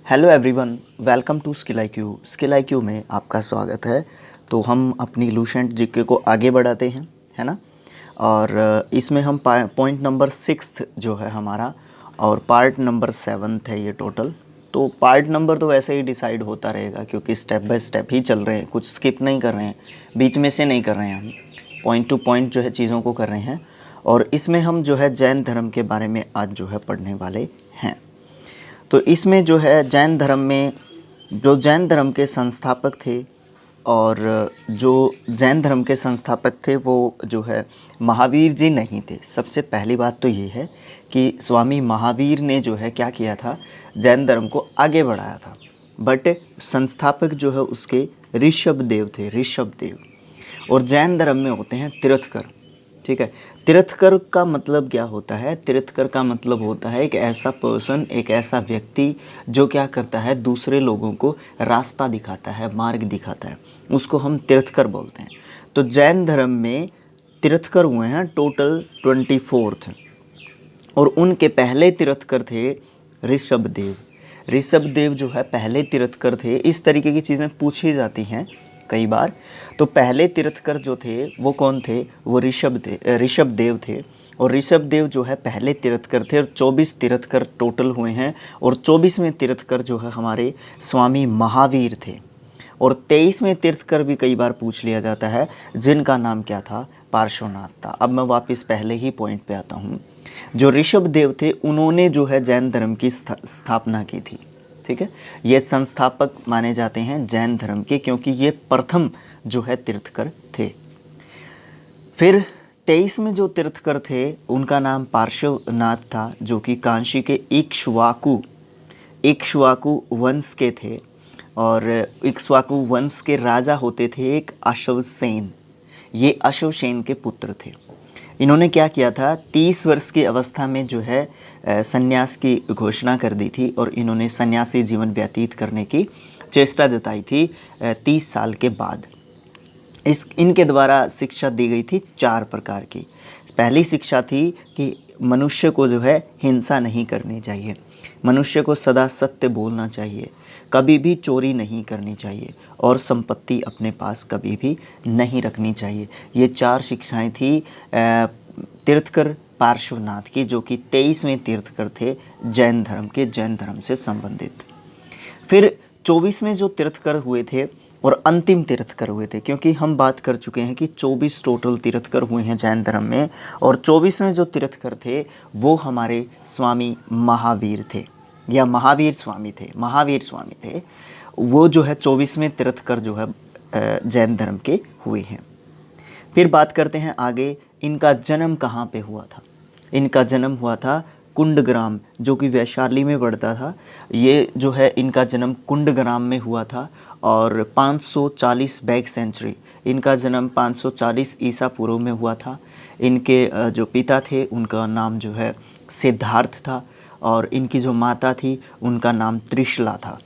Hello everyone, welcome to skill IQ। Skill IQ में आपका स्वागत है। तो हम अपनी लूसेंट जीके को आगे बढ़ाते हैं, है ना। और इसमें हम पॉइंट नंबर 6 जो है हमारा, और पार्ट नंबर 7 है ये टोटल। तो पार्ट नंबर तो वैसे ही डिसाइड होता रहेगा क्योंकि स्टेप बाय स्टेप ही चल रहे हैं, कुछ स्किप नहीं कर रहे हैं, बीच में से नहीं कर रहे हैं, हम पॉइंट टू पॉइंट जो है चीज़ों को कर रहे हैं। और इसमें हम जो है जैन धर्म के बारे में आज जो है पढ़ने वाले हैं। तो इसमें जो है जैन धर्म में जो जैन धर्म के संस्थापक थे, और जो जैन धर्म के संस्थापक थे वो जो है महावीर जी नहीं थे। सबसे पहली बात तो ये है कि स्वामी महावीर ने जो है क्या किया था, जैन धर्म को आगे बढ़ाया था। बट संस्थापक जो है उसके ऋषभ देव थे, ऋषभ देव। और जैन धर्म में होते हैं तीर्थकर, ठीक है। तीर्थकर का मतलब क्या होता है? तीर्थकर का मतलब होता है एक ऐसा पर्सन, एक ऐसा व्यक्ति जो क्या करता है, दूसरे लोगों को रास्ता दिखाता है, मार्ग दिखाता है, उसको हम तीर्थकर बोलते हैं। तो जैन धर्म में तीर्थकर हुए हैं टोटल 24 थे। और उनके पहले तीर्थकर थे ऋषभ देव। ऋषभ देव जो है पहले तीर्थकर थे। इस तरीके की चीज़ें पूछी जाती हैं कई बार। तो पहले तीर्थकर जो थे वो कौन थे? वो ऋषभ देव थे। और ऋषभ देव जो है पहले तीर्थकर थे। और 24 तीर्थकर टोटल हुए हैं। और 24वें तीर्थकर जो है हमारे स्वामी महावीर थे। और 23वें तीर्थकर भी कई बार पूछ लिया जाता है, जिनका नाम क्या था? पार्श्वनाथ था। अब मैं वापस पहले ही पॉइंट पे आता हूँ। जो ऋषभ देव थे उन्होंने जो है जैन धर्म की स्थापना की थी, ठीक है। ये संस्थापक माने जाते हैं जैन धर्म के, क्योंकि ये प्रथम जो है तीर्थकर थे। फिर 23 में जो तीर्थकर थे उनका नाम पार्श्वनाथ था, जो कि कांशी के इक्ष्वाकु वंश के थे। और इक्ष्वाकु वंश के राजा होते थे एक अश्वसेन। ये अश्वसेन के पुत्र थे। इन्होंने क्या किया था, 30 वर्ष की अवस्था में जो है संन्यास की घोषणा कर दी थी। और इन्होंने सन्यासी जीवन व्यतीत करने की चेष्टा जताई थी 30 साल के बाद। इनके द्वारा शिक्षा दी गई थी 4 प्रकार की। पहली शिक्षा थी कि मनुष्य को जो है हिंसा नहीं करनी चाहिए, मनुष्य को सदा सत्य बोलना चाहिए, कभी भी चोरी नहीं करनी चाहिए, और संपत्ति अपने पास कभी भी नहीं रखनी चाहिए। ये 4 शिक्षाएं थी तीर्थकर पार्श्वनाथ की, जो कि 23वें तीर्थकर थे जैन धर्म के, जैन धर्म से संबंधित। फिर 24वें जो तीर्थकर हुए थे और अंतिम तीर्थकर हुए थे, क्योंकि हम बात कर चुके हैं कि 24 टोटल तीर्थकर हुए हैं जैन धर्म में। और 24वें जो तीर्थकर थे वो हमारे स्वामी महावीर थे, या महावीर स्वामी थे। वो जो है 24वें तीर्थकर जो है जैन धर्म के हुए हैं। फिर बात करते हैं आगे, इनका जन्म कहाँ पे हुआ था? इनका जन्म हुआ था कुंडग्राम, जो कि वैशाली में पड़ता था। ये जो है इनका जन्म कुंडग्राम में हुआ था। और 540 बैक सेंचुरी, इनका जन्म 540 ईसा पूर्व में हुआ था। इनके जो पिता थे उनका नाम जो है सिद्धार्थ था। और इनकी जो माता थी उनका नाम त्रिशला था।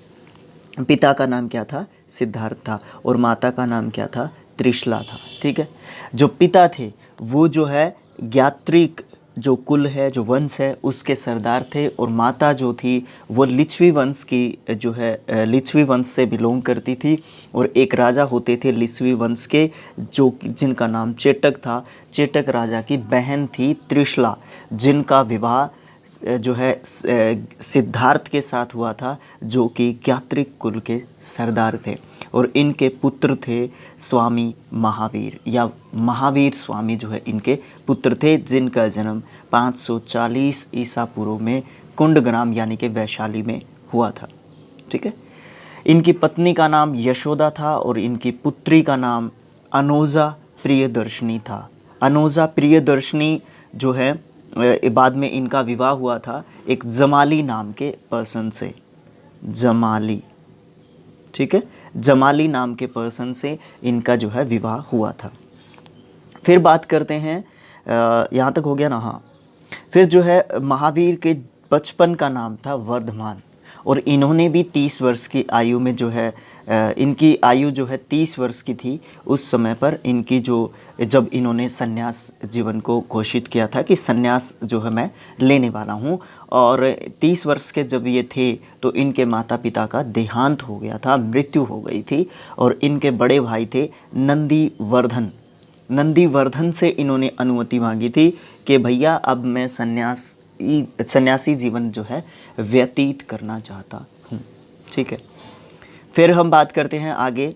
पिता का नाम क्या था? सिद्धार्थ था। और माता का नाम क्या था? त्रिशला था, ठीक है। जो पिता थे वो जो है ज्ञात्रिक जो कुल है, जो वंश है, उसके सरदार थे। और माता जो थी वो लिच्छवी वंश की जो है लिच्छवी वंश से बिलोंग करती थी। और एक राजा होते थे लिच्छवी वंश के, जिनका नाम चेटक था। चेटक राजा की बहन थी त्रिशला, जिनका विवाह जो है सिद्धार्थ के साथ हुआ था, जो कि ज्ञात्रिक कुल के सरदार थे। और इनके पुत्र थे स्वामी महावीर, या महावीर स्वामी जो है इनके पुत्र थे, जिनका जन्म 540 ईसा पूर्व में कुंडग्राम यानी कि वैशाली में हुआ था, ठीक है। इनकी पत्नी का नाम यशोदा था और इनकी पुत्री का नाम अनोजा प्रियदर्शनी था। अनोजा प्रियदर्शनी जो है बाद में इनका विवाह हुआ था एक जमाली नाम के पर्सन से। जमाली, ठीक है, जमाली नाम के पर्सन से इनका जो है विवाह हुआ था। फिर बात करते हैं, यहाँ तक हो गया ना? हाँ। फिर जो है महावीर के बचपन का नाम था वर्धमान। और इन्होंने भी 30 वर्ष की आयु में जो है इनकी आयु जो है 30 वर्ष की थी उस समय पर इनकी जो जब इन्होंने सन्यास जीवन को घोषित किया था कि सन्यास जो है मैं लेने वाला हूँ। और 30 वर्ष के जब ये थे तो इनके माता पिता का देहांत हो गया था, मृत्यु हो गई थी। और इनके बड़े भाई थे नंदीवर्धन। नंदीवर्धन से इन्होंने अनुमति मांगी थी कि भैया अब मैं सन्यासी जीवन जो है व्यतीत करना चाहता हूँ। ठीक है, फिर हम बात करते हैं आगे।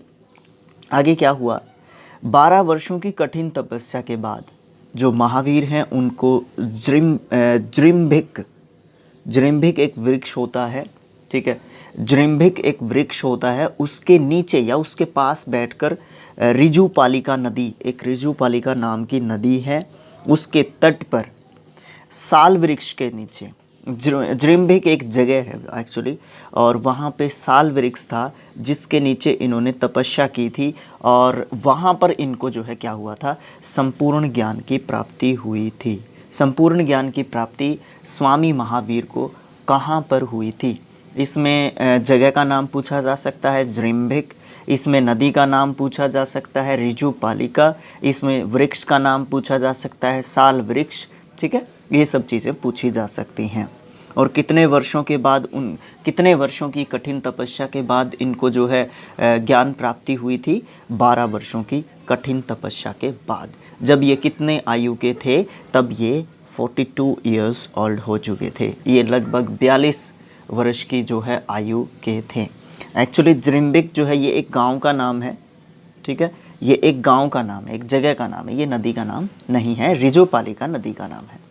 आगे क्या हुआ? 12 वर्षों की कठिन तपस्या के बाद जो महावीर हैं उनको जृंभिक एक वृक्ष होता है। ठीक है, जृंभिक एक वृक्ष होता है, उसके नीचे या उसके पास बैठकर ऋजुपालिका नदी, एक ऋजुपालिका नाम की नदी है, उसके तट पर साल वृक्ष के नीचे, जृंभिक एक जगह है एक्चुअली, और वहाँ पे साल वृक्ष था जिसके नीचे इन्होंने तपस्या की थी। और वहाँ पर इनको जो है क्या हुआ था? संपूर्ण ज्ञान की प्राप्ति हुई थी। संपूर्ण ज्ञान की प्राप्ति स्वामी महावीर को कहाँ पर हुई थी? इसमें जगह का नाम पूछा जा सकता है जृंभिक, इसमें नदी का नाम पूछा जा सकता है ऋजुपालिका, इसमें वृक्ष का नाम पूछा जा सकता है साल वृक्ष। ठीक है, ये सब चीज़ें पूछी जा सकती हैं। और कितने वर्षों की कठिन तपस्या के बाद इनको जो है ज्ञान प्राप्ति हुई थी? 12 वर्षों की कठिन तपस्या के बाद। जब ये कितने आयु के थे? तब ये 42 ईयर्स ओल्ड हो चुके थे। ये लगभग 42 वर्ष की जो है आयु के थे। एक्चुअली जृंभिक जो है ये एक गांव का नाम है। ठीक है, ये एक गांव का नाम है, एक जगह का नाम है, ये नदी का नाम नहीं है, ऋजुपालिका नदी का नाम है।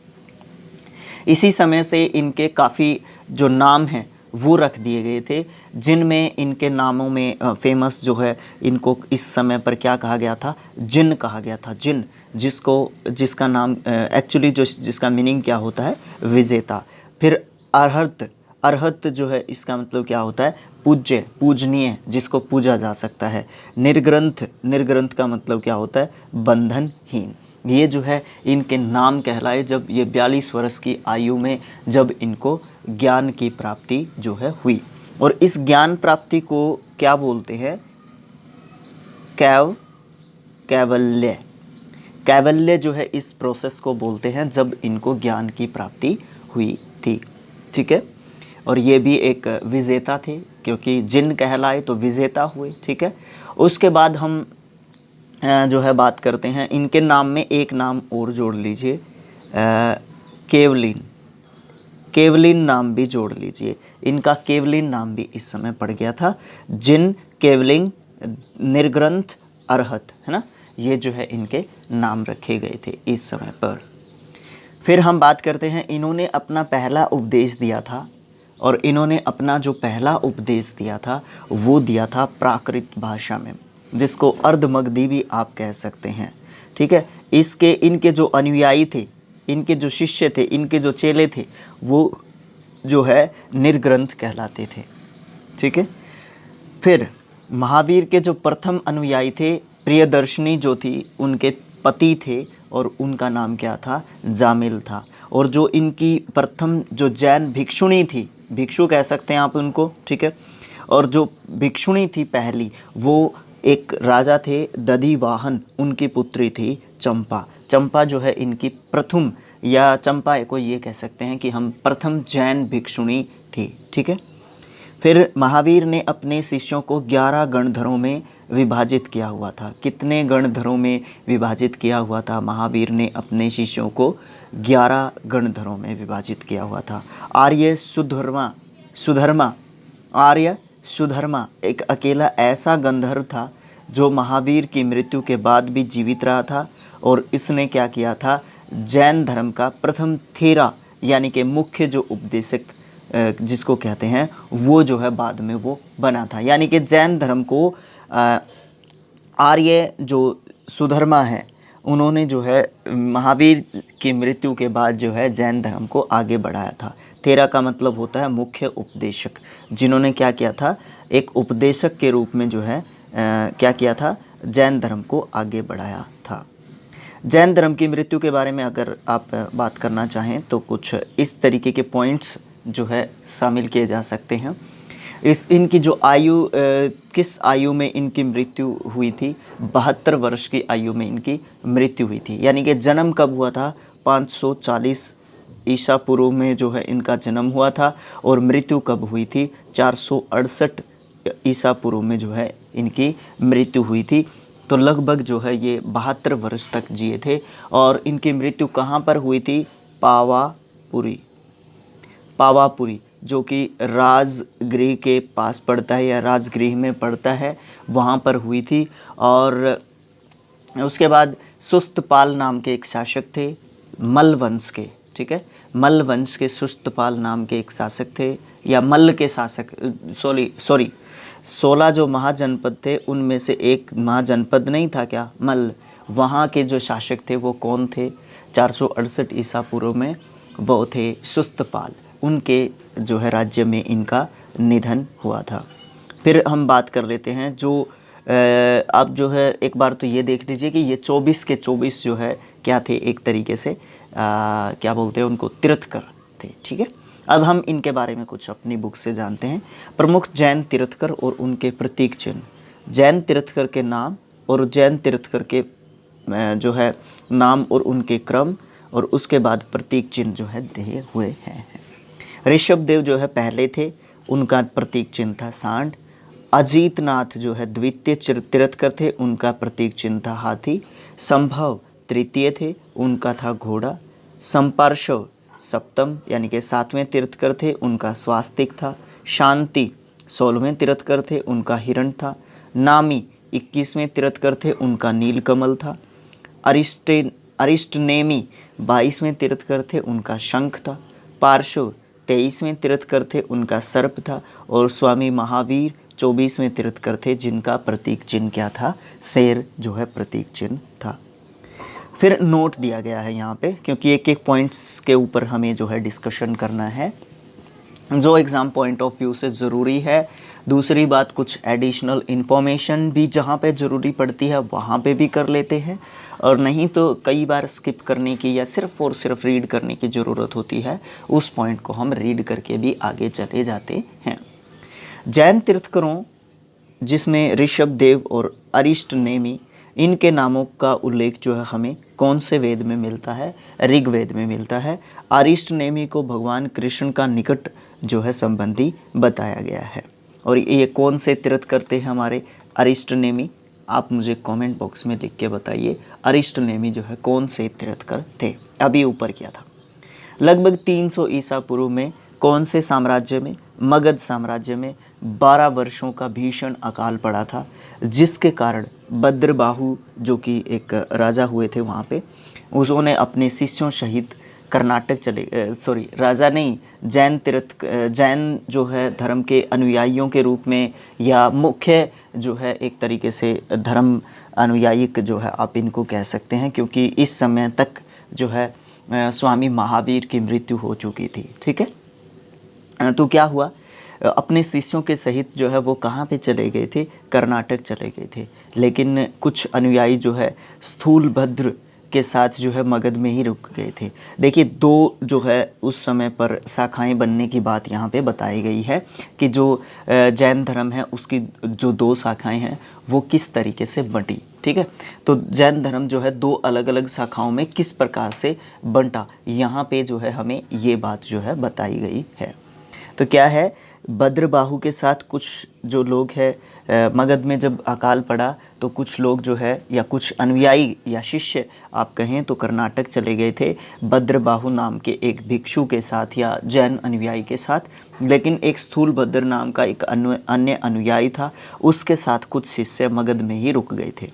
इसी समय से इनके काफ़ी जो नाम हैं वो रख दिए गए थे, जिनमें इनके नामों में फेमस जो है, इनको इस समय पर क्या कहा गया था? जिन कहा गया था। जिन, जिसका नाम एक्चुअली जिसका मीनिंग क्या होता है? विजेता। फिर अर्हत जो है इसका मतलब क्या होता है? पूज्य, पूजनीय, जिसको पूजा जा सकता है। निर्ग्रंथ का मतलब क्या होता है? बंधनहीन। ये जो है इनके नाम कहलाए जब ये 42 वर्ष की आयु में जब इनको ज्ञान की प्राप्ति जो है हुई। और इस ज्ञान प्राप्ति को क्या बोलते हैं? कैवल्य। कैवल्य जो है इस प्रोसेस को बोलते हैं जब इनको ज्ञान की प्राप्ति हुई थी। ठीक है, और ये भी एक विजेता थे, क्योंकि जिन कहलाए तो विजेता हुए। ठीक है, उसके बाद हम जो है बात करते हैं, इनके नाम में एक नाम और जोड़ लीजिए, केवलिन नाम भी जोड़ लीजिए। इनका केवलिन नाम भी इस समय पड़ गया था। जिन, केवलिन, निर्ग्रंथ, अर्हत, है ना, ये जो है इनके नाम रखे गए थे इस समय पर। फिर हम बात करते हैं, इन्होंने अपना पहला उपदेश दिया था, और इन्होंने अपना जो पहला उपदेश दिया था वो दिया था प्राकृत भाषा में, जिसको अर्धमगधी भी आप कह सकते हैं। ठीक है, इनके जो अनुयायी थे, इनके जो शिष्य थे, इनके जो चेले थे, वो जो है निर्ग्रंथ कहलाते थे। ठीक है, फिर महावीर के जो प्रथम अनुयायी थे, प्रियदर्शनी जो थी, उनके पति थे और उनका नाम क्या था? जामिल था। और जो इनकी प्रथम जो जैन भिक्षुणी थी, भिक्षु कह सकते हैं आप उनको। ठीक है, और जो भिक्षुणी थी पहली, वो एक राजा थे दधिवाहन, उनकी पुत्री थी चंपा। चंपा जो है इनकी प्रथम, या चंपा को ये कह सकते हैं कि हम प्रथम जैन भिक्षुणी थी। ठीक है, फिर महावीर ने अपने शिष्यों को 11 गणधरों में विभाजित किया हुआ था। कितने गणधरों में विभाजित किया हुआ था? महावीर ने अपने शिष्यों को 11 गणधरों में विभाजित किया हुआ था। आर्य सुधर्मा एक अकेला ऐसा गंधर्व था जो महावीर की मृत्यु के बाद भी जीवित रहा था, और इसने क्या किया था? जैन धर्म का प्रथम थेरा, यानी कि मुख्य जो उपदेशक जिसको कहते हैं, वो जो है बाद में वो बना था। यानी कि जैन धर्म को आर्य जो सुधर्मा है, उन्होंने जो है महावीर की मृत्यु के बाद जो है जैन धर्म को आगे बढ़ाया था। थेरा का मतलब होता है मुख्य उपदेशक, जिन्होंने क्या किया था? एक उपदेशक के रूप में जो है क्या किया था? जैन धर्म को आगे बढ़ाया था। जैन धर्म की मृत्यु के बारे में अगर आप बात करना चाहें तो कुछ इस तरीके के पॉइंट्स जो है शामिल किए जा सकते हैं। इनकी जो आयु किस आयु में इनकी मृत्यु हुई थी? 72 वर्ष की आयु में इनकी मृत्यु हुई थी। यानी कि जन्म कब हुआ था? 540 ईसा पूर्व में जो है इनका जन्म हुआ था, और मृत्यु कब हुई थी? 468 ईसा पूर्व में जो है इनकी मृत्यु हुई थी। तो लगभग जो है ये 72 वर्ष तक जिए थे। और इनकी मृत्यु कहाँ पर हुई थी? पावापुरी, पावापुरी जो कि राजगृह के पास पड़ता है या राजगृह में पड़ता है, वहाँ पर हुई थी। और उसके बाद सुस्तपाल नाम के एक शासक थे, मल्ल वंश के, ठीक है, मल्ल वंश के सुस्तपाल नाम के एक शासक थे, या मल्ल के शासक, सॉरी 16 जो महाजनपद थे उनमें से एक महाजनपद नहीं था क्या? मल्ल। वहाँ के जो शासक थे वो कौन थे? 468 ईसा पूर्व में वो थे सुस्तपाल। उनके जो है राज्य में इनका निधन हुआ था। फिर हम बात कर लेते हैं जो अब जो है एक बार तो ये देख लीजिए कि ये 24 के 24 जो है क्या थे? एक तरीके से क्या बोलते हैं उनको? तीर्थकर थे, ठीक है। अब हम इनके बारे में कुछ अपनी बुक से जानते हैं। प्रमुख जैन तीर्थकर और उनके प्रतीक चिन्ह। जैन तीर्थकर के नाम और जैन तीर्थकर के जो है नाम और उनके क्रम, और उसके बाद प्रतीक चिन्ह जो है दिए हुए हैं। ऋषभ देव जो है पहले थे, उनका प्रतीक चिन्ह था सांड। अजीतनाथ जो है द्वितीय तीर्थकर थे, उनका प्रतीक चिन्ह था हाथी। संभव तृतीय थे, उनका था घोड़ा। संपार्श्व सप्तम यानी कि 7वें तीर्थकर थे, उनका स्वास्तिक था। शांति 16वें तीर्थकर थे, उनका हिरण था। नामी 21वें तीर्थकर थे, उनका नीलकमल था। अरिष्टनेमी 22वें तीर्थकर थे, उनका शंख था। पार्श्व 23वें तीर्थकर थे, उनका सर्प था। और स्वामी महावीर 24वें तीर्थकर थे, जिनका प्रतीक चिन्ह क्या था? शेर जो है प्रतीक चिन्ह था। फिर नोट दिया गया है यहाँ पे, क्योंकि एक एक पॉइंट्स के ऊपर हमें जो है डिस्कशन करना है, जो एग्ज़ाम पॉइंट ऑफ व्यू से ज़रूरी है। दूसरी बात, कुछ एडिशनल इन्फॉर्मेशन भी जहाँ पे ज़रूरी पड़ती है वहाँ पे भी कर लेते हैं, और नहीं तो कई बार स्किप करने की या सिर्फ और सिर्फ रीड करने की ज़रूरत होती है। उस पॉइंट को हम रीड करके भी आगे चले जाते हैं। जैन तीर्थकरों जिसमें ऋषभ देव और अरिष्टनेमी, इनके नामों का उल्लेख जो है हमें कौन से वेद में मिलता है? ऋग्वेद में मिलता है। अरिष्टनेमी को भगवान कृष्ण का निकट जो है संबंधी बताया गया है। और ये कौन से तीर्थकर थे हमारे अरिष्टनेमी? आप मुझे कमेंट बॉक्स में लिख के बताइए, अरिष्टनेमी जो है कौन से तीर्थकर थे? अभी ऊपर किया था। लगभग 300 ईसा पूर्व में कौन से साम्राज्य में? मगध साम्राज्य में 12 वर्षों का भीषण अकाल पड़ा था, जिसके कारण भद्रबाहु जो कि एक राजा हुए थे वहाँ पे, उन्होंने अपने शिष्यों सहित कर्नाटक राजा नहीं, जैन जो है धर्म के अनुयायियों के रूप में, या मुख्य जो है एक तरीके से धर्म अनुयायी जो है आप इनको कह सकते हैं, क्योंकि इस समय तक जो है स्वामी महावीर की मृत्यु हो चुकी थी, ठीक है। तो क्या हुआ? अपने शिष्यों के सहित जो है वो कहाँ पे चले गए थे? कर्नाटक चले गए थे। लेकिन कुछ अनुयायी जो है स्थूलभद्र के साथ जो है मगध में ही रुक गए थे। देखिए, दो जो है उस समय पर शाखाएं बनने की बात यहाँ पे बताई गई है कि जो जैन धर्म है उसकी जो 2 शाखाएं हैं वो किस तरीके से बंटी, ठीक है। तो जैन धर्म जो है 2 अलग अलग शाखाओं में किस प्रकार से बंटा, यहाँ पे जो है हमें ये बात जो है बताई गई है। तो क्या है, भद्रबाहु के साथ कुछ जो लोग हैं, मगध में जब अकाल पड़ा तो कुछ लोग जो है या कुछ अनुयायी या शिष्य आप कहें तो कर्नाटक चले गए थे भद्रबाहु नाम के एक भिक्षु के साथ या जैन अनुयायी के साथ। लेकिन एक स्थूलभद्र नाम का एक अन्य अनुयायी था, उसके साथ कुछ शिष्य मगध में ही रुक गए थे।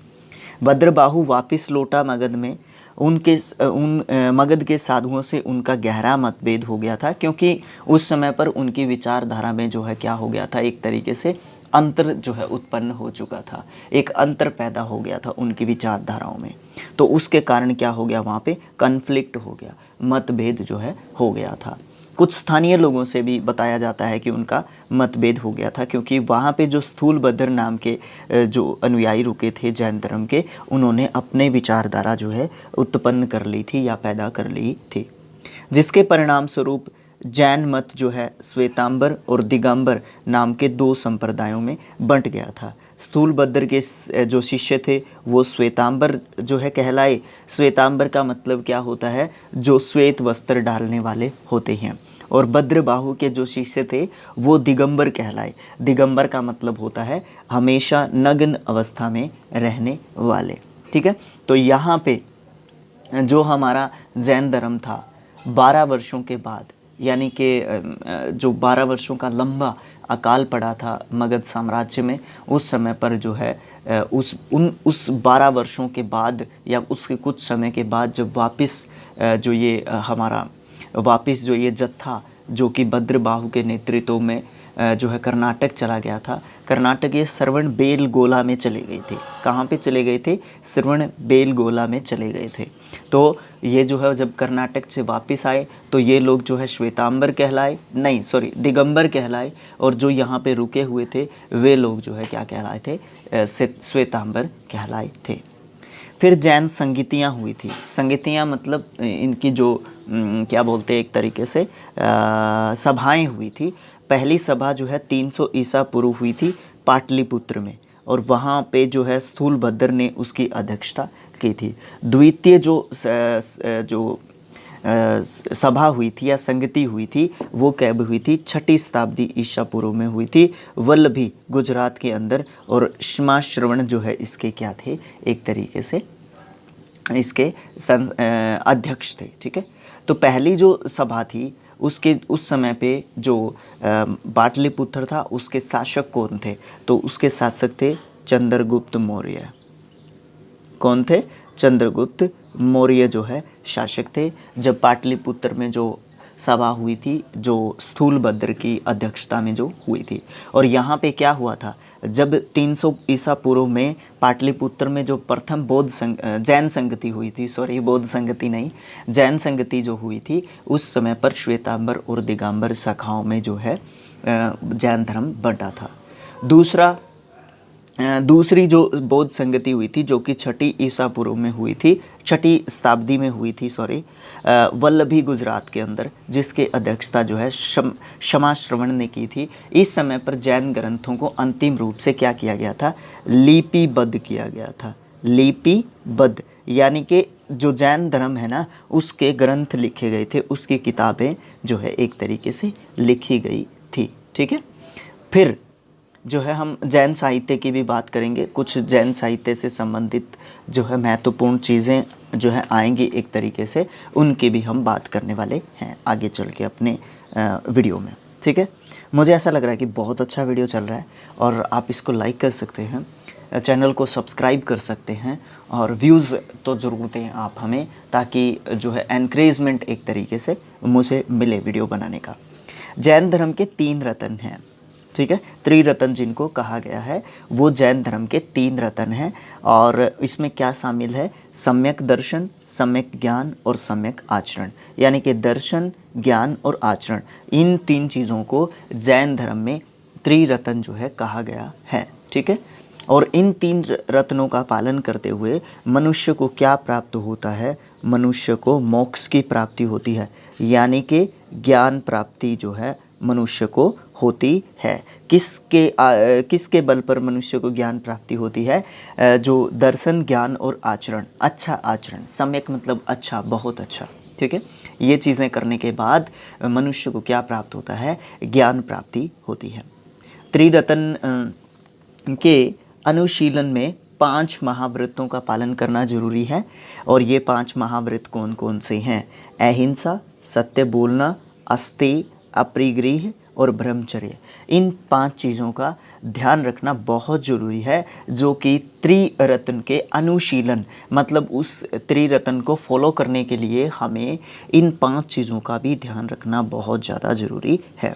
भद्रबाहु वापस लौटा मगध में। मगध के साधुओं से उनका गहरा मतभेद हो गया था, क्योंकि उस समय पर उनकी विचारधारा में जो है क्या हो गया था, एक तरीके से अंतर जो है उत्पन्न हो चुका था, एक अंतर पैदा हो गया था उनकी विचारधाराओं में। तो उसके कारण क्या हो गया, वहाँ पे कन्फ्लिक्ट हो गया, मतभेद जो है हो गया था। कुछ स्थानीय लोगों से भी बताया जाता है कि उनका मतभेद हो गया था, क्योंकि वहाँ पे जो स्थूलभद्र नाम के जो अनुयायी रुके थे जैन धर्म के, उन्होंने अपने विचारधारा जो है उत्पन्न कर ली थी या पैदा कर ली थी, जिसके परिणाम स्वरूप जैन मत जो है श्वेतांबर और दिगंबर नाम के दो संप्रदायों में बंट गया था। स्थूलभद्र के जो शिष्य थे वो श्वेतांबर जो है कहलाए। श्वेतांबर का मतलब क्या होता है, जो श्वेत वस्त्र डालने वाले होते हैं। और भद्रबाहु के जो शिष्य थे वो दिगंबर कहलाए। दिगंबर का मतलब होता है हमेशा नग्न अवस्था में रहने वाले। ठीक है, तो यहाँ पे जो हमारा जैन धर्म था 12 वर्षों के बाद, यानी कि जो 12 वर्षों का लंबा अकाल पड़ा था मगध साम्राज्य में, उस समय पर जो है उस 12 वर्षों के बाद या उसके कुछ समय के बाद जब वापस जो ये हमारा वापस जो ये जत्था जो कि भद्रबाहु के नेतृत्व में जो है कर्नाटक चला गया था। कर्नाटक ये श्रवण बेलगोला में चले गए थे। कहाँ पे चले गए थे? श्रवण बेलगोला में चले गए थे। तो ये जो है जब कर्नाटक से वापस आए तो ये लोग जो है श्वेतांबर कहलाए, नहीं सॉरी दिगंबर कहलाए, और जो यहाँ पे रुके हुए थे वे लोग जो है क्या कहलाए थे? श्वेतांबर कहलाए थे। फिर जैन संगीतियाँ हुई थी। संगीतियाँ मतलब इनकी जो क्या बोलते हैं एक तरीके से सभाएं हुई थी। पहली सभा जो है 300 ईसा पूर्व हुई थी पाटलिपुत्र में, और वहाँ पे जो है स्थूलभद्र ने उसकी अध्यक्षता की थी। द्वितीय जो सभा हुई थी या संगति हुई थी वो कब हुई थी? 6ठी शताब्दी ईसा पूर्व में हुई थी, वल्लभी गुजरात के अंदर। और श्रवण जो है इसके क्या थे? एक तरीके से इसके अध्यक्ष थे। ठीक है, तो पहली जो सभा थी उसके उस समय पे जो पाटलिपुत्र था उसके शासक कौन थे? तो उसके शासक थे चंद्रगुप्त मौर्य। कौन थे? चंद्रगुप्त मौर्य जो है शासक थे। जब पाटलिपुत्र में जो सभा हुई थी जो स्थूलभद्र की अध्यक्षता में जो हुई थी, और यहाँ पे क्या हुआ था? जब 300 ईसा पूर्व में पाटलिपुत्र में जो प्रथम जैन संगति हुई थी, सॉरी बौद्ध संगति नहीं, जैन संगति जो हुई थी, उस समय पर श्वेतांबर और दिगंबर शाखाओं में जो है जैन धर्म बंटा था। दूसरी जो बौद्ध संगति हुई थी जो कि 6ठी ईसा पूर्व में हुई थी, 6ठी शताब्दी में हुई थी, सॉरी, वल्लभी गुजरात के अंदर, जिसके अध्यक्षता जो है क्षमाश्रवण ने की थी। इस समय पर जैन ग्रंथों को अंतिम रूप से क्या किया गया था? लिपिबद्ध किया गया था। लिपिबद्ध यानी कि जो जैन धर्म है ना उसके ग्रंथ लिखे गए थे, उसकी किताबें जो है एक तरीके से लिखी गई थी। ठीक है, फिर जो है हम जैन साहित्य की भी बात करेंगे। कुछ जैन साहित्य से संबंधित जो है महत्वपूर्ण चीज़ें जो है आएंगी एक तरीके से, उनकी भी हम बात करने वाले हैं आगे चल के अपने वीडियो में। ठीक है, मुझे ऐसा लग रहा है कि बहुत अच्छा वीडियो चल रहा है और आप इसको लाइक कर सकते हैं, चैनल को सब्सक्राइब कर सकते हैं, और व्यूज़ तो ज़रूर दें आप हमें, ताकि जो है एनकरेजमेंट एक तरीके से मुझे मिले वीडियो बनाने का। जैन धर्म के 3 रत्न हैं। ठीक है, त्रिरत्न जिनको कहा गया है वो जैन धर्म के 3 रत्न हैं, और इसमें क्या शामिल है? सम्यक दर्शन, सम्यक ज्ञान और सम्यक आचरण। यानी कि दर्शन, ज्ञान और आचरण, इन 3 चीज़ों को जैन धर्म में त्रिरत्न जो है कहा गया है। ठीक है, और इन 3 रत्नों का पालन करते हुए मनुष्य को क्या प्राप्त होता है? मनुष्य को मोक्ष की प्राप्ति होती है, यानी कि ज्ञान प्राप्ति जो है मनुष्य को होती है। किसके बल पर मनुष्य को ज्ञान प्राप्ति होती है? जो दर्शन, ज्ञान और आचरण, अच्छा आचरण, सम्यक मतलब अच्छा, बहुत अच्छा। ठीक है, ये चीज़ें करने के बाद मनुष्य को क्या प्राप्त होता है? ज्ञान प्राप्ति होती है। त्रिरत्न के अनुशीलन में 5 महाव्रतों का पालन करना जरूरी है, और ये 5 महाव्रत कौन कौन से हैं? अहिंसा, सत्य बोलना, अस्तेय, अपरिग्रह और ब्रह्मचर्य। इन 5 चीज़ों का ध्यान रखना बहुत ज़रूरी है, जो कि त्रिरत्न के अनुशीलन, मतलब उस त्रिरत्न को फॉलो करने के लिए हमें इन 5 चीज़ों का भी ध्यान रखना बहुत ज़्यादा ज़रूरी है।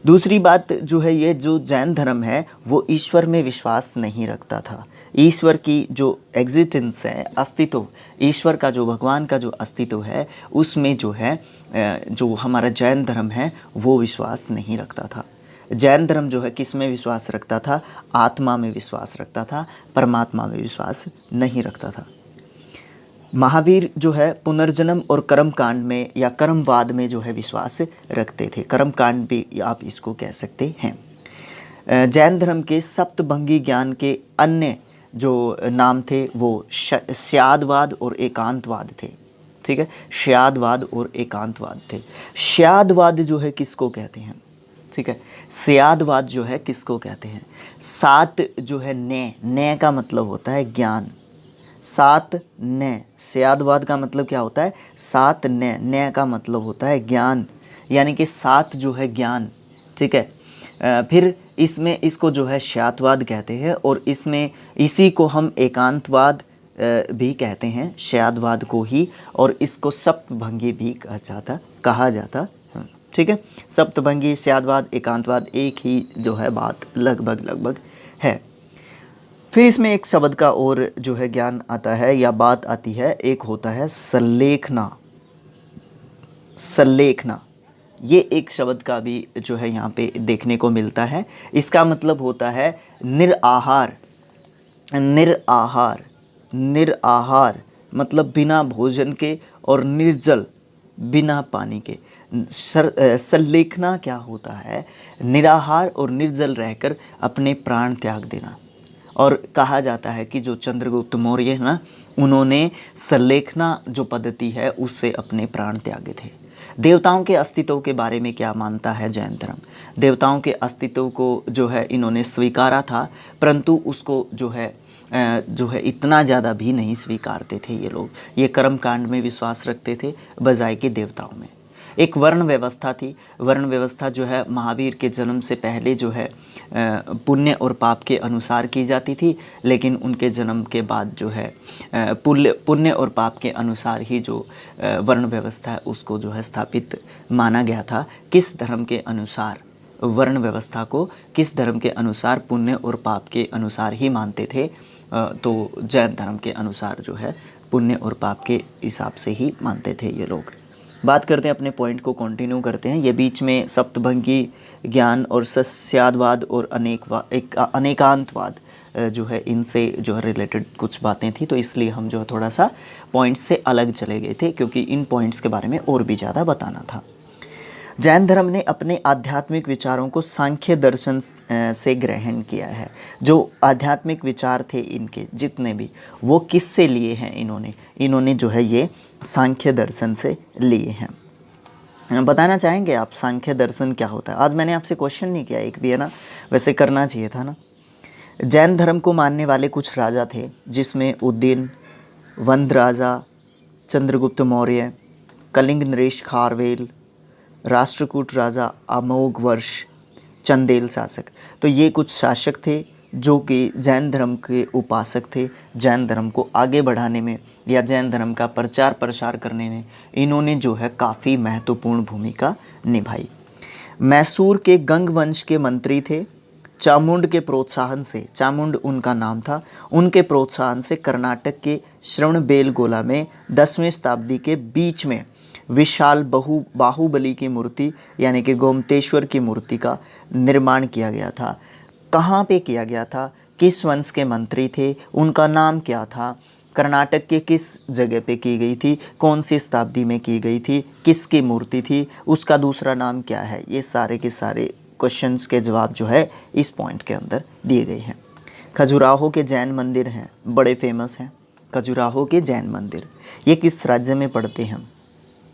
दूसरी बात जो है, ये जो जैन धर्म है वो ईश्वर में विश्वास नहीं रखता था। ईश्वर की जो एग्जिस्टेंस है, अस्तित्व, ईश्वर का जो, भगवान का जो अस्तित्व है, उसमें जो है जो हमारा जैन धर्म है वो विश्वास नहीं रखता था। जैन धर्म जो है किस में विश्वास रखता था? आत्मा में विश्वास रखता था, परमात्मा में विश्वास नहीं रखता था। महावीर जो है पुनर्जन्म और कर्मकांड में या कर्मवाद में जो है विश्वास रखते थे। कर्मकांड भी आप इसको कह सकते हैं। जैन धर्म के सप्तभंगी ज्ञान के अन्य जो नाम थे वो श्यादवाद और एकांतवाद थे। ठीक है, श्यादवाद और एकांतवाद थे। श्यादवाद जो है किसको कहते हैं? ठीक है, श्यादवाद जो है किसको कहते हैं? सात जो है ने का मतलब होता है ज्ञान। सात ने, श्यादवाद का मतलब क्या होता है? सात ने का मतलब होता है ज्ञान, यानी कि सात जो है ज्ञान। ठीक है, फिर इसमें इसको जो है श्यातवाद कहते हैं और इसमें इसी को हम एकांतवाद भी कहते हैं, श्यादवाद को ही, और इसको सप्तभंगी भी कहा जाता है। ठीक है, सप्तभंगी, श्यादवाद, एकांतवाद एक ही जो है बात लगभग है। फिर इसमें एक शब्द का और जो है ज्ञान आता है या बात आती है, एक होता है सल्लेखना। सल्लेखना ये एक शब्द का भी जो है यहाँ पे देखने को मिलता है। इसका मतलब होता है निराहार। निराहार, निराहार मतलब बिना भोजन के, और निर्जल बिना पानी के। सल्लेखना क्या होता है? निराहार और निर्जल रहकर अपने प्राण त्याग देना। और कहा जाता है कि जो चंद्रगुप्त मौर्य है ना, उन्होंने सल्लेखना जो पद्धति है उससे अपने प्राण त्यागे थे। देवताओं के अस्तित्व के बारे में क्या मानता है जैन धर्म? देवताओं के अस्तित्व को जो है इन्होंने स्वीकारा था, परंतु उसको जो है इतना ज़्यादा भी नहीं स्वीकारते थे ये लोग। ये कर्मकांड में विश्वास रखते थे बजाय के देवताओं में। एक वर्ण व्यवस्था थी। वर्ण व्यवस्था जो है महावीर के जन्म से पहले जो है पुण्य और पाप के अनुसार की जाती थी, लेकिन उनके जन्म के बाद जो है पुण्य और पाप के अनुसार ही जो वर्ण व्यवस्था है उसको जो है स्थापित माना गया था। किस धर्म के अनुसार? वर्ण व्यवस्था को किस धर्म के अनुसार? पुण्य और पाप के अनुसार ही मानते थे। तो जैन धर्म के अनुसार जो है पुण्य और पाप के हिसाब से ही मानते थे ये लोग। बात करते हैं, अपने पॉइंट को कंटिन्यू करते हैं। ये बीच में सप्तभंगी ज्ञान और सस्यादवाद और अनेकांतवाद जो है इनसे जो है रिलेटेड कुछ बातें थी, तो इसलिए हम जो है थोड़ा सा पॉइंट्स से अलग चले गए थे, क्योंकि इन पॉइंट्स के बारे में और भी ज़्यादा बताना था। जैन धर्म ने अपने आध्यात्मिक विचारों को सांख्य दर्शन से ग्रहण किया है। जो आध्यात्मिक विचार थे इनके जितने भी, वो किससे लिए हैं? इन्होंने जो है ये सांख्य दर्शन से लिए हैं। बताना चाहेंगे आप सांख्य दर्शन क्या होता है? आज मैंने आपसे क्वेश्चन नहीं किया एक भी, है ना, वैसे करना चाहिए था ना। जैन धर्म को मानने वाले कुछ राजा थे, जिसमें उद्दीन, वंद राजा, चंद्रगुप्त मौर्य, कलिंग नरेश खारवेल, राष्ट्रकूट राजा अमोघवर्ष, चंदेल शासक। तो ये कुछ शासक थे जो कि जैन धर्म के उपासक थे। जैन धर्म को आगे बढ़ाने में या जैन धर्म का प्रचार प्रसार करने में इन्होंने जो है काफ़ी महत्वपूर्ण भूमिका निभाई। मैसूर के गंग वंश के मंत्री थे। चामुंड के प्रोत्साहन से, चामुंड उनका नाम था, उनके प्रोत्साहन से कर्नाटक के श्रवणबेलगोला में 10वीं शताब्दी के बीच में विशाल बाहुबली की मूर्ति यानी कि गोमतेश्वर की मूर्ति का निर्माण किया गया था। कहाँ पे किया गया था? किस वंश के मंत्री थे? उनका नाम क्या था? कर्नाटक के किस जगह पे की गई थी? कौन सी शताब्दी में की गई थी? किसकी मूर्ति थी? उसका दूसरा नाम क्या है? ये सारे के सारे क्वेश्चंस के जवाब जो है इस पॉइंट के अंदर दिए गए हैं। खजुराहो के जैन मंदिर हैं, बड़े फेमस हैं। खजुराहो के जैन मंदिर ये किस राज्य में पड़ते हैं?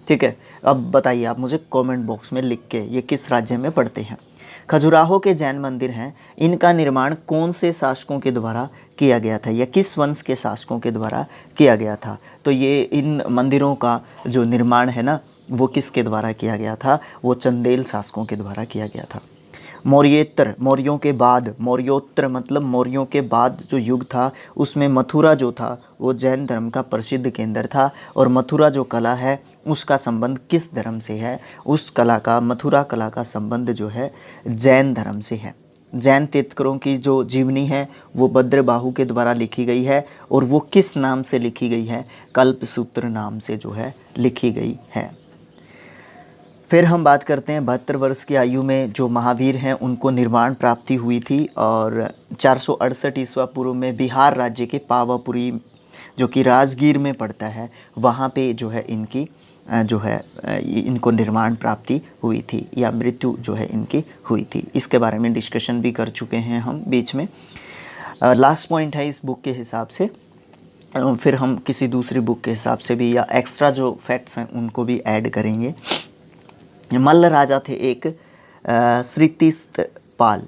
ठीक है, अब बताइए आप मुझे कमेंट बॉक्स में लिख के ये किस राज्य में पड़ते हैं। खजुराहो के जैन मंदिर हैं, इनका निर्माण कौन से शासकों के द्वारा किया गया था या किस वंश के शासकों के द्वारा किया गया था? तो ये इन मंदिरों का जो निर्माण है ना, वो किसके द्वारा किया गया था? वो चंदेल शासकों के द्वारा किया गया था। मौर्येतर, मौर्यों के बाद, मौर्योत्तर मतलब मौर्यों के बाद जो युग था उसमें मथुरा जो था वो जैन धर्म का प्रसिद्ध केंद्र था। और मथुरा जो कला है उसका संबंध किस धर्म से है? उस कला का, मथुरा कला का संबंध जो है जैन धर्म से है। जैन तीर्थंकरों की जो जीवनी है वो भद्रबाहु के द्वारा लिखी गई है, और वो किस नाम से लिखी गई है? कल्पसूत्र नाम से जो है लिखी गई है। फिर हम बात करते हैं 72 वर्ष की आयु में जो महावीर हैं उनको निर्वाण प्राप्ति हुई थी, और 468 ईस्वा पूर्व में बिहार राज्य के पावापुरी जो कि राजगीर में पड़ता है, वहाँ पे जो है इनकी इनको निर्माण प्राप्ति हुई थी या मृत्यु जो है इनकी हुई थी। इसके बारे में डिस्कशन भी कर चुके हैं हम बीच में। लास्ट पॉइंट है इस बुक के हिसाब से, फिर हम किसी दूसरी बुक के हिसाब से भी या एक्स्ट्रा जो फैक्ट्स हैं उनको भी ऐड करेंगे। मल्ल राजा थे एक श्रीतिस्तपाल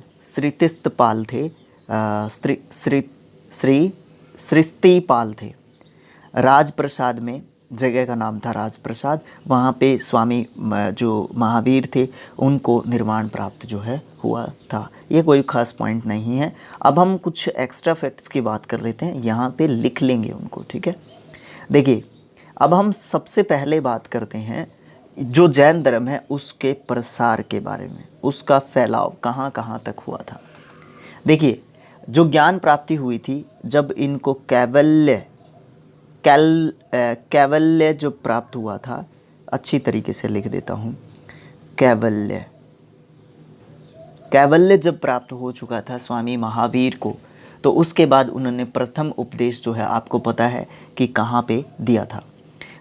थे, श्रीस्तिपाल थे। राजप्रसाद में, जगह का नाम था राजप्रसाद, वहाँ पे स्वामी जो महावीर थे उनको निर्माण प्राप्त जो है हुआ था। ये कोई ख़ास पॉइंट नहीं है। अब हम कुछ एक्स्ट्रा फैक्ट्स की बात कर लेते हैं, यहाँ पे लिख लेंगे उनको, ठीक है। देखिए, अब हम सबसे पहले बात करते हैं जो जैन धर्म है उसके प्रसार के बारे में, उसका फैलाव कहाँ कहाँ तक हुआ था। देखिए, जो ज्ञान प्राप्ति हुई थी जब इनको कैवल्य जो प्राप्त हुआ था, अच्छी तरीके से लिख देता हूँ, कैवल्य जब प्राप्त हो चुका था स्वामी महावीर को, तो उसके बाद उन्होंने प्रथम उपदेश जो है आपको पता है कि कहाँ पे दिया था।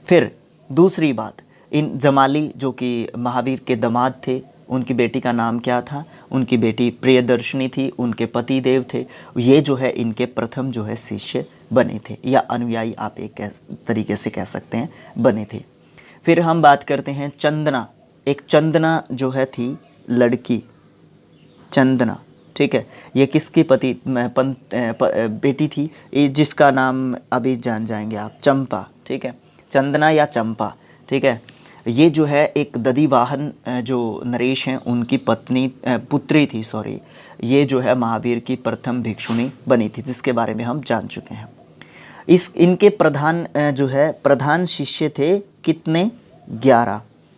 फिर दूसरी बात, इन जमाली जो कि महावीर के दामाद थे, उनकी बेटी का नाम क्या था? उनकी बेटी प्रियदर्शनी थी, उनके पति देव थे। ये जो है इनके प्रथम जो है शिष्य बने थे या अनुयायी, आप एक तरीके से कह सकते हैं, बने थे। फिर हम बात करते हैं चंदना। एक चंदना जो है थी लड़की, चंदना, ठीक है। ये किसकी बेटी थी? ये जिसका नाम अभी जान जाएंगे आप, चंपा, ठीक है। चंदना या चंपा, ठीक है। ये जो है एक दधिवाहन जो नरेश हैं उनकी पुत्री थी, सॉरी। ये जो है महावीर की प्रथम भिक्षुणी बनी थी, जिसके बारे में हम जान चुके हैं। इनके प्रधान शिष्य थे कितने?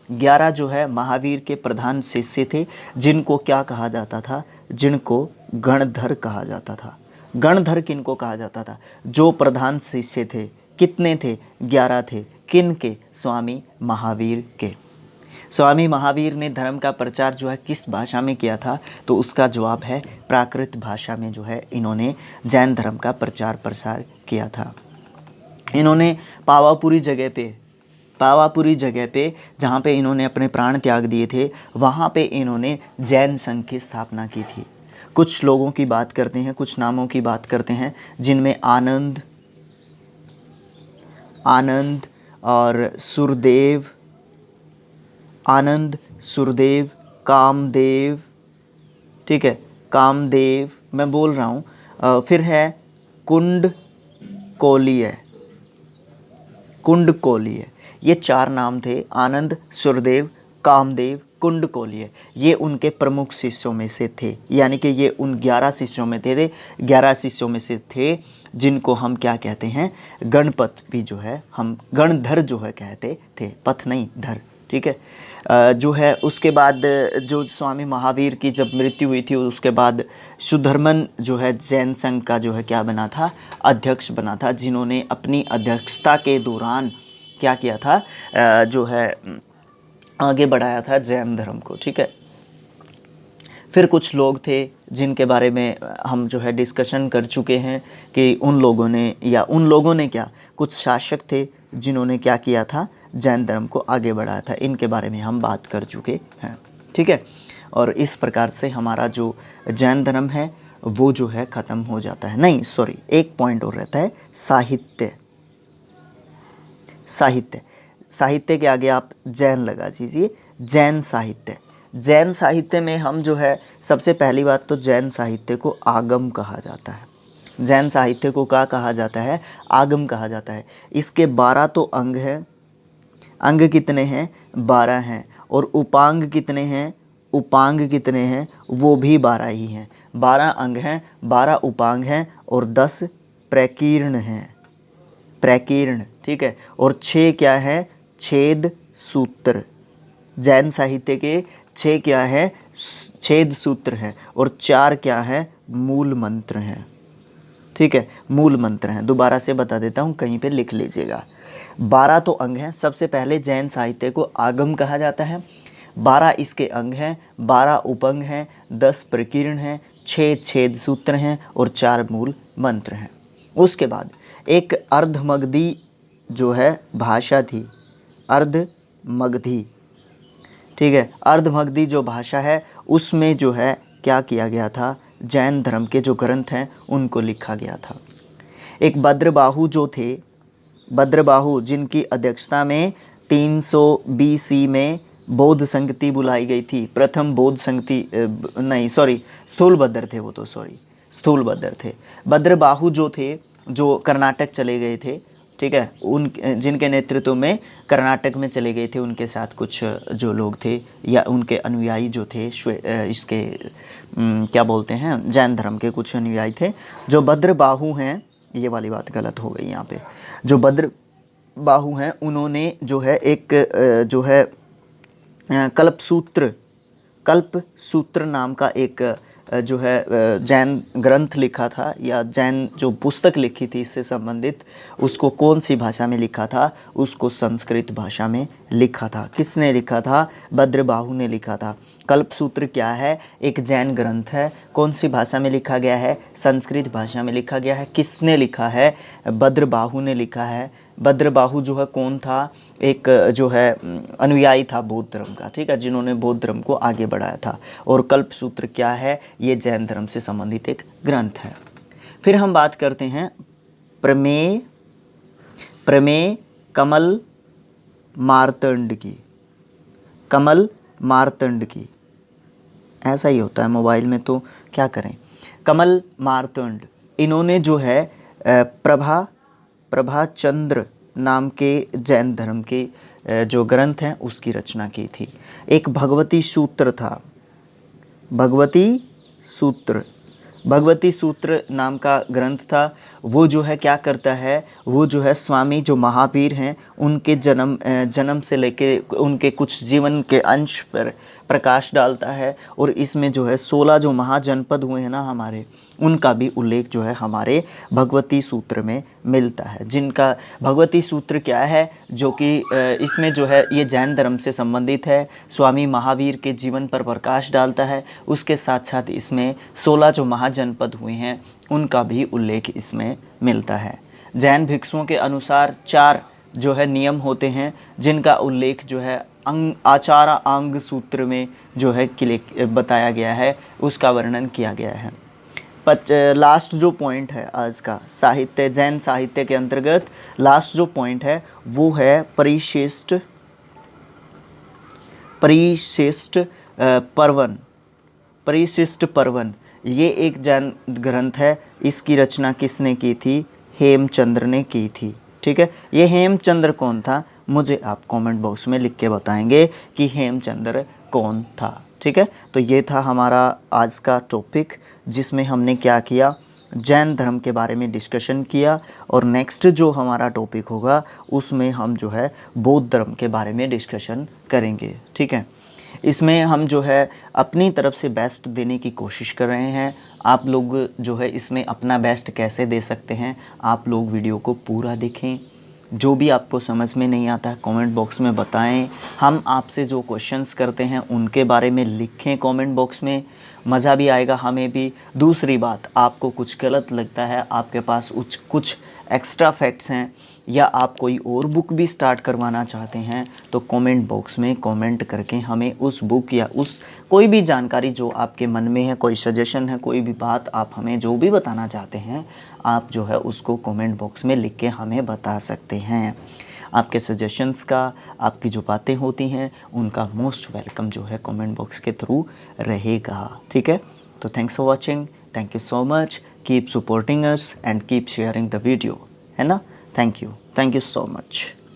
11 जो है महावीर के प्रधान शिष्य थे, जिनको क्या कहा जाता था? जिनको गणधर कहा जाता था। गणधर किनको कहा जाता था? जो प्रधान शिष्य थे। कितने थे? 11 थे। किन के? स्वामी महावीर के। स्वामी महावीर ने धर्म का प्रचार जो है किस भाषा में किया था? तो उसका जवाब है प्राकृत भाषा में जो है इन्होंने जैन धर्म का प्रचार प्रसार किया था। इन्होंने पावापुरी जगह पे जहाँ पे इन्होंने अपने प्राण त्याग दिए थे, वहाँ पे इन्होंने जैन संघ की स्थापना की थी। कुछ लोगों की बात करते हैं, कुछ नामों की बात करते हैं, जिनमें आनंद और सुरदेव, कामदेव, ठीक है, कामदेव मैं बोल रहा हूँ। फिर है कुंडकोलीय। ये 4 नाम थे, आनंद, सुरदेव, कामदेव, कुंडकोलीय। ये उनके प्रमुख शिष्यों में से थे, यानी कि ये उन 11 शिष्यों में थे, 11 शिष्यों में से थे जिनको हम क्या कहते हैं? गणपत भी जो है हम गणधर जो है कहते थे, पथ नहीं धर, ठीक है। जो है उसके बाद जो स्वामी महावीर की जब मृत्यु हुई थी, उसके बाद सुधर्मन जो है जैन संघ का जो है क्या बना था? अध्यक्ष बना था, जिन्होंने अपनी अध्यक्षता के दौरान क्या किया था? जो है आगे बढ़ाया था जैन धर्म को, ठीक है। फिर कुछ लोग थे जिनके बारे में हम जो है डिस्कशन कर चुके हैं कि उन लोगों ने क्या, कुछ शासक थे जिन्होंने क्या किया था? जैन धर्म को आगे बढ़ाया था। इनके बारे में हम बात कर चुके हैं, ठीक है। और इस प्रकार से हमारा जो जैन धर्म है वो जो है ख़त्म हो जाता है। नहीं सॉरी, एक पॉइंट और रहता है, साहित्य के आगे आप जैन लगा दीजिए। जैन साहित्य में हम जो है सबसे पहली बात तो जैन साहित्य को आगम कहा जाता है। जैन साहित्य को क्या कहा जाता है? आगम कहा जाता है। इसके 12 तो अंग हैं। अंग कितने हैं? 12 हैं। और उपांग कितने हैं? वो भी 12 ही हैं। 12 अंग हैं, 12 उपांग हैं और 10 प्रकीर्ण हैं। ठीक है। और 6 क्या है? छेद सूत्र। जैन साहित्य के 6 क्या है? छेद सूत्र हैं। और 4 क्या है? मूल मंत्र हैं, ठीक है, मूल मंत्र हैं। दोबारा से बता देता हूँ, कहीं पे लिख लीजिएगा। 12 तो अंग हैं। सबसे पहले जैन साहित्य को आगम कहा जाता है। 12 इसके अंग हैं, 12 उपंग हैं, 10 प्रकीर्ण हैं, 6 छेद सूत्र हैं और 4 मूल मंत्र हैं। उसके बाद एक अर्धमगधी जो है भाषा थी, अर्धमगधी, ठीक है, अर्धमगधी जो भाषा है उसमें जो है क्या किया गया था, जैन धर्म के जो ग्रंथ हैं उनको लिखा गया था। एक भद्रबाहु जो थे, भद्रबाहु जिनकी अध्यक्षता में 300 BC में बौद्ध संगति बुलाई गई थी, प्रथम बौद्ध संगति नहीं सॉरी स्थूलभद्र थे वो तो, सॉरी स्थूलभद्र थे। भद्रबाहु जो थे जो कर्नाटक चले गए थे, ठीक है, उन जिनके नेतृत्व में कर्नाटक में चले गए थे, उनके साथ कुछ जो लोग थे या उनके अनुयायी जो थे इसके क्या बोलते हैं, जैन धर्म के कुछ अनुयायी थे। जो भद्रबाहु हैं, ये वाली बात गलत हो गई यहाँ पे, जो भद्रबाहु हैं उन्होंने जो है एक जो है कल्पसूत्र नाम का एक जो है जैन ग्रंथ लिखा था, या जैन जो पुस्तक लिखी थी इससे संबंधित, उसको कौन सी भाषा में लिखा था, उसको संस्कृत भाषा में लिखा था। किसने लिखा था? भद्रबाहु ने लिखा था। कल्पसूत्र क्या है? एक जैन ग्रंथ है। कौन सी भाषा में लिखा गया है? संस्कृत भाषा में लिखा गया है। किसने लिखा है? भद्रबाहु ने लिखा है। भद्रबाहु जो है कौन था? एक जो है अनुयायी था बौद्ध धर्म का, ठीक है, जिन्होंने बौद्ध धर्म को आगे बढ़ाया था। और कल्पसूत्र क्या है? ये जैन धर्म से संबंधित एक ग्रंथ है। फिर हम बात करते हैं प्रमेय कमल मार्तंड की। कमल मार्तंड की, ऐसा ही होता है मोबाइल में तो क्या करें। कमल मार्तंड, इन्होंने जो है प्रभाचंद्र नाम के जैन धर्म के जो ग्रंथ हैं उसकी रचना की थी। एक भगवती सूत्र था, भगवती सूत्र नाम का ग्रंथ था। वो जो है क्या करता है, वो जो है स्वामी जो महावीर हैं उनके जन्म से लेके उनके कुछ जीवन के अंश पर प्रकाश डालता है। और इसमें जो है 16 जो महाजनपद हुए हैं ना हमारे, उनका भी उल्लेख जो है हमारे भगवती सूत्र में मिलता है। जिनका भगवती सूत्र क्या है, जो कि इसमें जो है ये जैन धर्म से संबंधित है, स्वामी महावीर के जीवन पर प्रकाश डालता है। उसके साथ साथ इसमें 16 जो महाजनपद हुए हैं उनका भी उल्लेख इसमें मिलता है। जैन भिक्षुओं के अनुसार 4 जो है नियम होते हैं, जिनका उल्लेख जो है आचार अंग सूत्र में जो है बताया गया है, उसका वर्णन किया गया है। लास्ट जो पॉइंट है आज का साहित्य, जैन साहित्य के अंतर्गत लास्ट जो पॉइंट है वो है परिशिष्ट पर्वन। ये एक जैन ग्रंथ है। इसकी रचना किसने की थी? हेमचंद्र ने की थी, ठीक है। ये हेमचंद्र कौन था? मुझे आप कमेंट बॉक्स में लिख के बताएंगे कि हेमचंद्र कौन था, ठीक है। तो ये था हमारा आज का टॉपिक, जिसमें हमने क्या किया, जैन धर्म के बारे में डिस्कशन किया। और नेक्स्ट जो हमारा टॉपिक होगा उसमें हम जो है बौद्ध धर्म के बारे में डिस्कशन करेंगे, ठीक है। इसमें हम जो है अपनी तरफ से बेस्ट देने की कोशिश कर रहे हैं। आप लोग जो है इसमें अपना बेस्ट कैसे दे सकते हैं, आप लोग वीडियो को पूरा देखें। जो भी आपको समझ में नहीं आता है कमेंट बॉक्स में बताएं। हम आपसे जो क्वेश्चंस करते हैं उनके बारे में लिखें कमेंट बॉक्स में, मज़ा भी आएगा हमें भी। दूसरी बात, आपको कुछ गलत लगता है, आपके पास कुछ एक्स्ट्रा फैक्ट्स हैं, या आप कोई और बुक भी स्टार्ट करवाना चाहते हैं, तो कमेंट बॉक्स में कमेंट करके हमें उस बुक या उस कोई भी जानकारी जो आपके मन में है, कोई सजेशन है, कोई भी बात आप हमें जो भी बताना चाहते हैं, आप जो है उसको कमेंट बॉक्स में लिख के हमें बता सकते हैं। आपके सजेशंस का, आपकी जो बातें होती हैं उनका मोस्ट वेलकम जो है कमेंट बॉक्स के थ्रू रहेगा, ठीक है। तो thanks for watching, thank you so much, keep supporting us and keep sharing the video, है ना। Thank you so much.